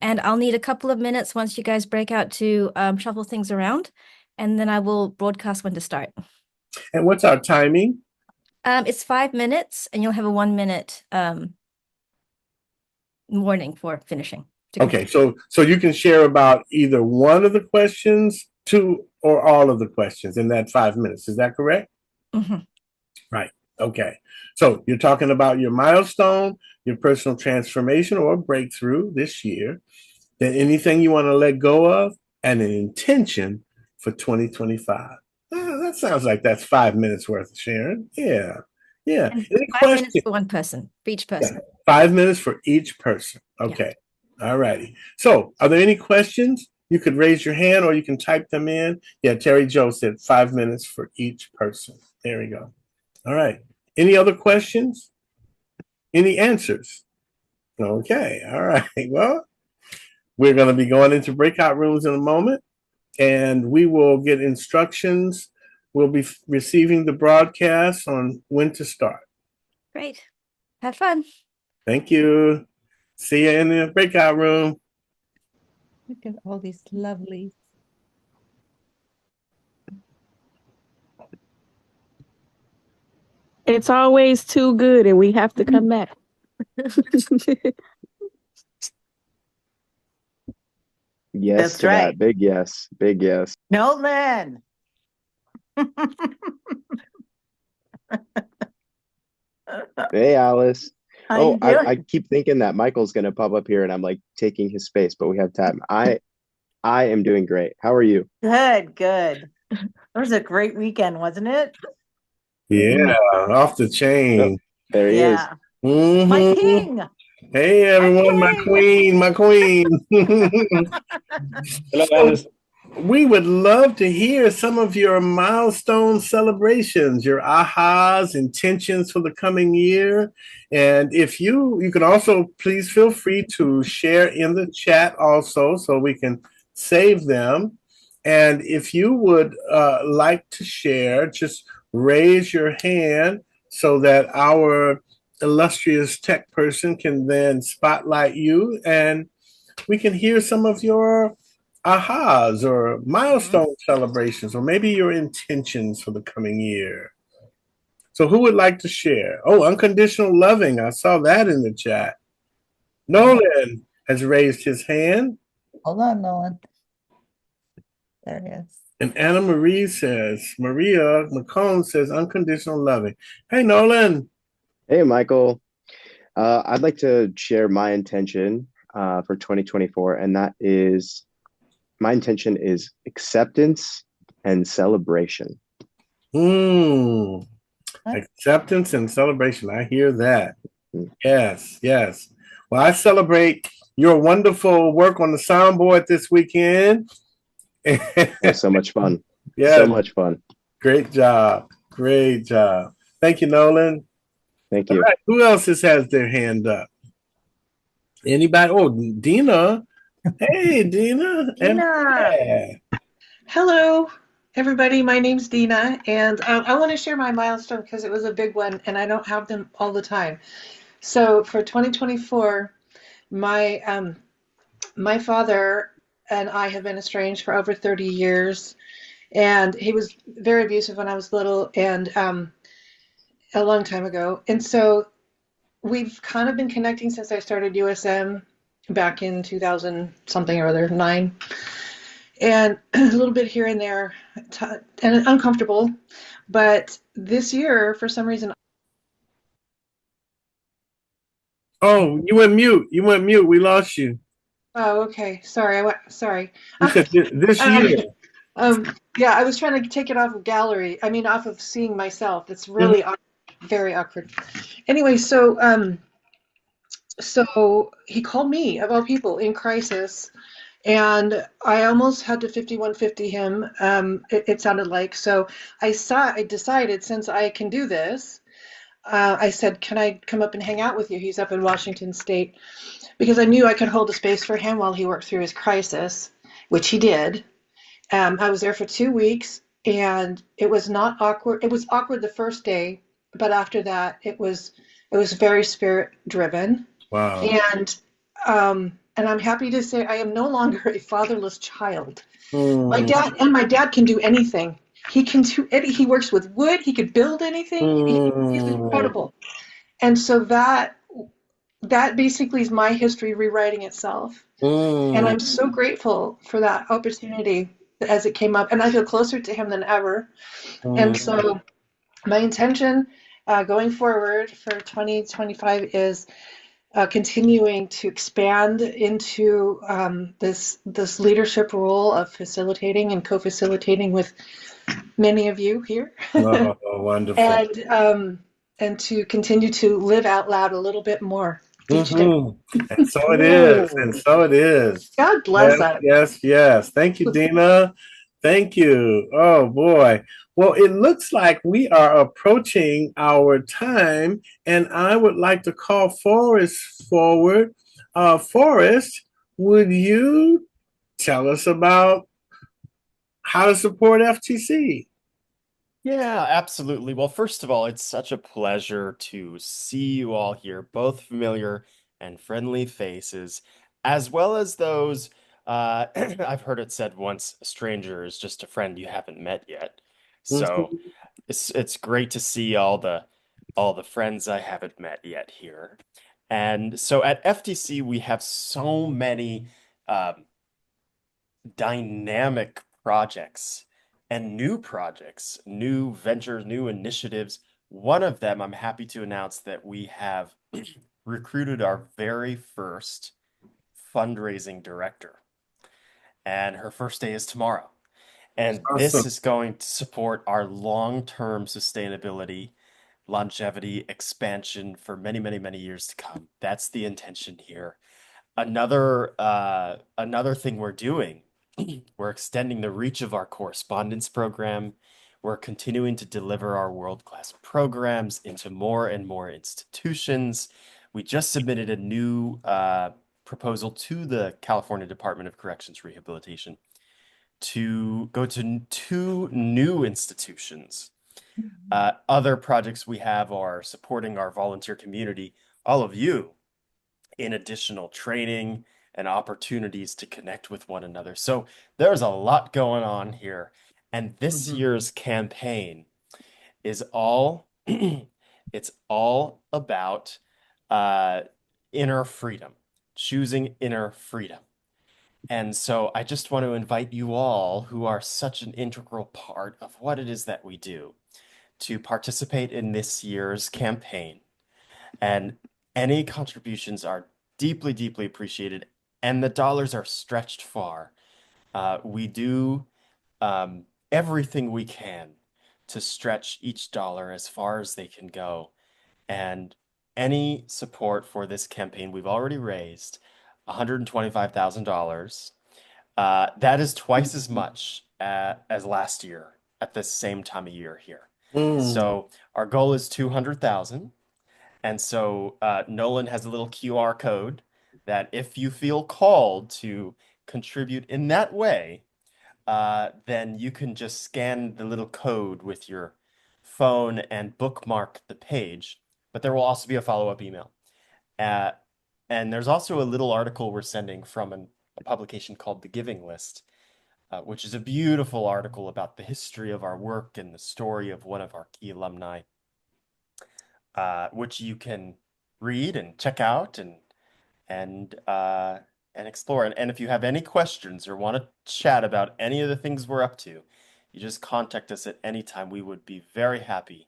And I'll need a couple of minutes once you guys break out to shuffle things around. And then I will broadcast when to start. And what's our timing? It's 5 minutes, and you'll have a 1 minute warning for finishing. Okay, so you can share about either one of the questions, two, or all of the questions in that 5 minutes. Is that correct? Mm-hmm. Right. Okay. So you're talking about your milestone, your personal transformation or breakthrough this year, then anything you want to let go of, and an intention for 2025. That sounds like that's 5 minutes worth of sharing. Yeah. Yeah. And Any 5 minutes for one person, for each person. Yeah. 5 minutes for each person. Okay. Yeah. All righty. So are there any questions? You could raise your hand or you can type them in. Yeah, Terry Joe said 5 minutes for each person. There we go. All right. Any other questions? Any answers? Okay. All right. Well, we're going to be going into breakout rooms in a moment, and we will get instructions. We'll be receiving the broadcast on when to start. Great. Have fun. Thank you. See you in the breakout room. Look at all these lovely. It's always too good, and we have to come back. Yes, That's to right. that. Big yes. Big yes. Nolan. Hey, Alice. How you I doing? keep thinking that Michael's going to pop up here and I'm like taking his space, but we have time. I am doing great. How are you? Good, good. It was a great weekend, wasn't it? Yeah, off the chain. There he is. Yeah. My king. Hey, everyone, my queen, my queen. Hello, Alice. We would love to hear some of your milestone celebrations, your ahas, intentions for the coming year. And if you can also please feel free to share in the chat also, so we can save them. And if you would like to share, just raise your hand so that our illustrious tech person can then spotlight you and we can hear some of your ahas or milestone celebrations or maybe your intentions for the coming year. So who would like to share? Oh, unconditional loving. I saw that in the chat. Nolan has raised his hand. Hold on, Nolan. There it is. And Anna Marie says, Maria McCone says, unconditional loving. Hey, Nolan. Hey, Michael. I'd like to share my intention for 2024, and that is my intention is acceptance and celebration. Acceptance and celebration. I hear that. Yes, yes. Well, I celebrate your wonderful work on the soundboard this weekend. It was so much fun. Yeah. So much fun. Great job. Great job. Thank you, Nolan. Thank you. All right, who else has their hand up? Anybody? Oh, Dina. Hey, Dina. Dina. Hello, everybody. My name's Dina, and I want to share my milestone because it was a big one, and I don't have them all the time. So for 2024, my father and I have been estranged for over 30 years, and he was very abusive when I was little and a long time ago. And so we've kind of been connecting since I started USM back in 2000 something or other, 9. And a little bit here and there, and uncomfortable. But this year, for some reason. Oh, you went mute. You went mute. We lost you. Oh, okay. Sorry. Sorry. You said this year. Yeah, I was trying to take it off of gallery. I mean, off of seeing myself. It's really very awkward. Anyway, so he called me, of all people, in crisis. And I almost had to 5150 him, it sounded like. So I decided, since I can do this, I said, can I come up and hang out with you? He's up in Washington State. Because I knew I could hold a space for him while he worked through his crisis, which he did. I was there for 2 weeks, and it was not awkward. It was awkward the first day, but after that, it was very spirit driven. Wow. And I'm happy to say I am no longer a fatherless child. My dad can do anything. He can do any, he works with wood, he could build anything. He's incredible. And so that basically is my history rewriting itself. And I'm so grateful for that opportunity as it came up. And I feel closer to him than ever. And so my intention going forward for 2025 is continuing to expand into this leadership role of facilitating and co-facilitating with many of you here. Oh, wonderful. And to continue to live out loud a little bit more each day. And so it is. And so it is. God bless us. Yes, yes. Thank you, Dina. Thank you. Oh, boy. Well, it looks like we are approaching our time, and I would like to call Forrest forward. Forrest, would you tell us about how to support FTC? Yeah, absolutely. Well, first of all, it's such a pleasure to see you all here, both familiar and friendly faces, as well as those, I've heard it said once, a stranger is just a friend you haven't met yet. So it's great to see all the friends I haven't met yet here. And so at FTC, we have so many dynamic projects and new projects, new ventures, new initiatives. One of them, I'm happy to announce that we have recruited our very first fundraising director, and her first day is tomorrow. And this Awesome. is going to support our long-term sustainability, longevity, expansion for many, many, many years to come. That's the intention here. Another thing we're doing, we're extending the reach of our correspondence program. We're continuing to deliver our world-class programs into more and more institutions. We just submitted a new proposal to the California Department of Corrections Rehabilitation to go to 2 new institutions. Other projects we have are supporting our volunteer community, all of you, in additional training and opportunities to connect with one another. So there's a lot going on here. And this year's campaign is all it's all about inner freedom, choosing inner freedom. And so I just want to invite you all, who are such an integral part of what it is that we do, to participate in this year's campaign. And any contributions are deeply, deeply appreciated, and the dollars are stretched far. We do everything we can to stretch each dollar as far as they can go. And any support for this campaign, we've already raised $125,000. That is twice as much as last year at the same time of year here. So our goal is 200,000. And so Nolan has a little QR code that if you feel called to contribute in that way, then you can just scan the little code with your phone and bookmark the page. But there will also be a follow-up email. And there's also a little article we're sending from a publication called The Giving List, which is a beautiful article about the history of our work and the story of one of our key alumni, which you can read and check out and explore. And if you have any questions or want to chat about any of the things we're up to, you just contact us at any time. We would be very happy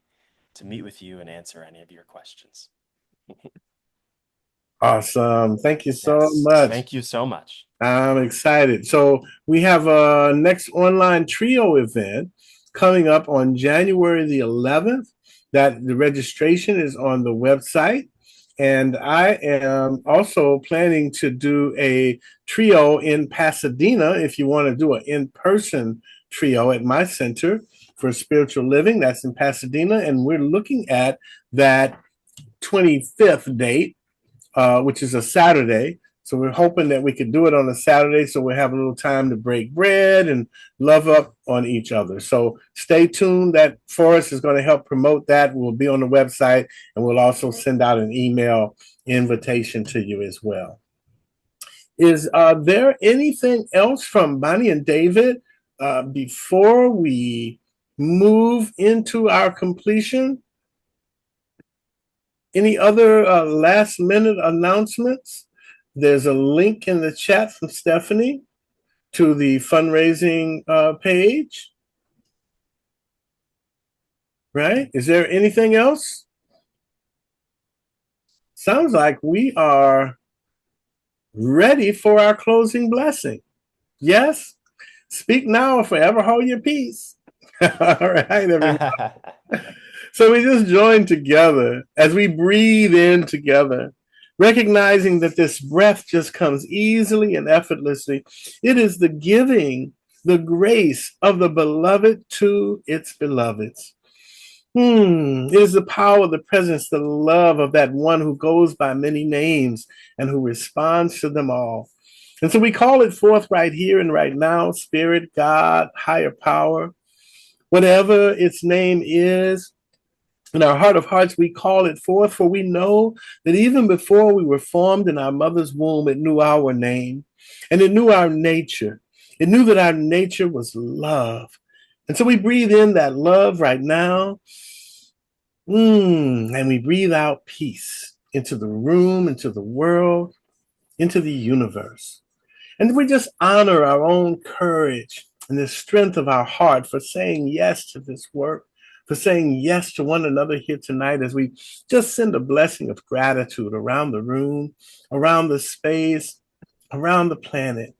to meet with you and answer any of your questions. Awesome. Thank you so Yes, much. thank you so much. I'm excited. So we have a next online trio event coming up on January the 11th. That the registration is on the website. And I am also planning to do a trio in Pasadena if you want to do an in-person trio at my center for spiritual living. That's in Pasadena. And we're looking at that 25th date, which is a Saturday. So we're hoping that we could do it on a Saturday so we'll have a little time to break bread and love up on each other. So stay tuned. That Forrest is going to help promote that. We'll be on the website, and we'll also send out an email invitation to you as well. Is there anything else from Bonnie and David before we move into our completion? Any other last minute announcements? There's a link in the chat from Stephanie to the fundraising page. Right? Is there anything else? Sounds like we are ready for our closing blessing. Yes? Speak now or forever hold your peace. All right, everyone. So we just join together as we breathe in together, recognizing that this breath just comes easily and effortlessly. It is the giving, the grace of the beloved to its beloveds. It is the power, the presence, the love of that one who goes by many names and who responds to them all. And so we call it forth right here and right now, Spirit, God, higher power, whatever its name is. In our heart of hearts, we call it forth, for we know that even before we were formed in our mother's womb, it knew our name and it knew our nature. It knew that our nature was love. And so we breathe in that love right now. And we breathe out peace into the room, into the world, into the universe. And we just honor our own courage and the strength of our heart for saying yes to this work, for saying yes to one another here tonight as we just send a blessing of gratitude around the room, around the space, around the planet,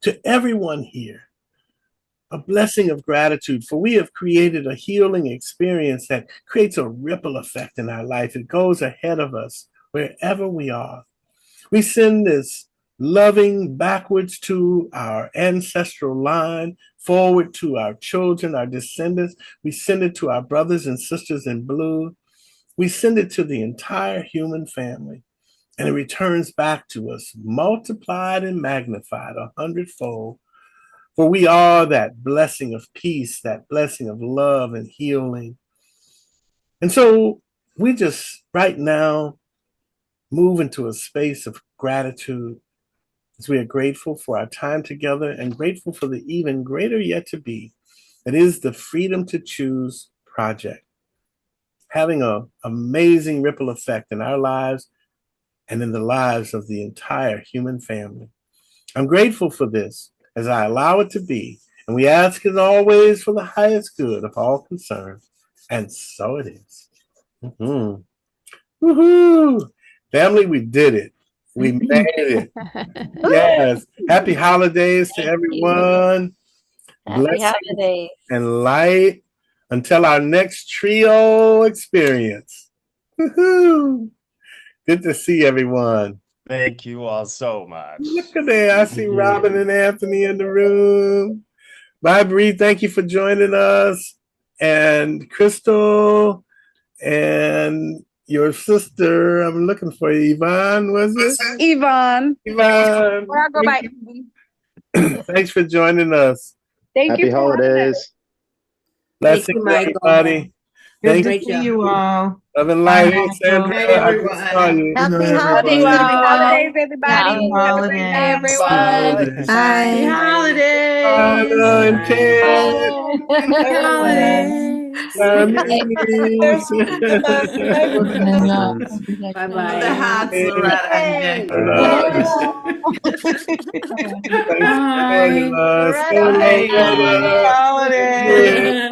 to everyone here. A blessing of gratitude, for we have created a healing experience that creates a ripple effect in our life. It goes ahead of us wherever we are. We send this loving backwards to our ancestral line, forward to our children, our descendants. We send it to our brothers and sisters in blue. We send it to the entire human family. and it returns back to us, multiplied and magnified 100-fold. For we are that blessing of peace, that blessing of love and healing. And so we just right now move into a space of gratitude as we are grateful for our time together and grateful for the even greater yet to be. That is the Freedom to Choose project, having an amazing ripple effect in our lives and in the lives of the entire human family. I'm grateful for this as I allow it to be, and we ask as always for the highest good of all concerned, and so it is. Mm-hmm. Woohoo! Family, we did it. We made it. Yes. Happy holidays to everyone. Happy Blessings holidays. and light until our next trio experience. Woohoo! Good to see everyone. Thank you all so much. Look at there. I see Robin and Anthony in the room. Bye, Bree. Thank you for joining us. And Crystal and your sister. I'm looking for you. Yvonne, was it? Yvonne. Yvonne. Where I go back. Thanks for joining us. Thank Happy you for having us. holidays. Blessings, everybody. Good Thank to see you all. Love and Bye, light. Hey, Michael. Sandra. Hey, I just saw everyone. you. Good night, Happy everybody. Happy holidays, holidays. everybody. Happy Have a great holidays. night. Everyone. Happy Bye. holidays. Anna and Ted. Happy holidays. Lamis. Bye Love the bye. hats, Loretta and Nick. Thanks for joining us. Say Loretta, hello, Bye. Loretta. Happy holidays.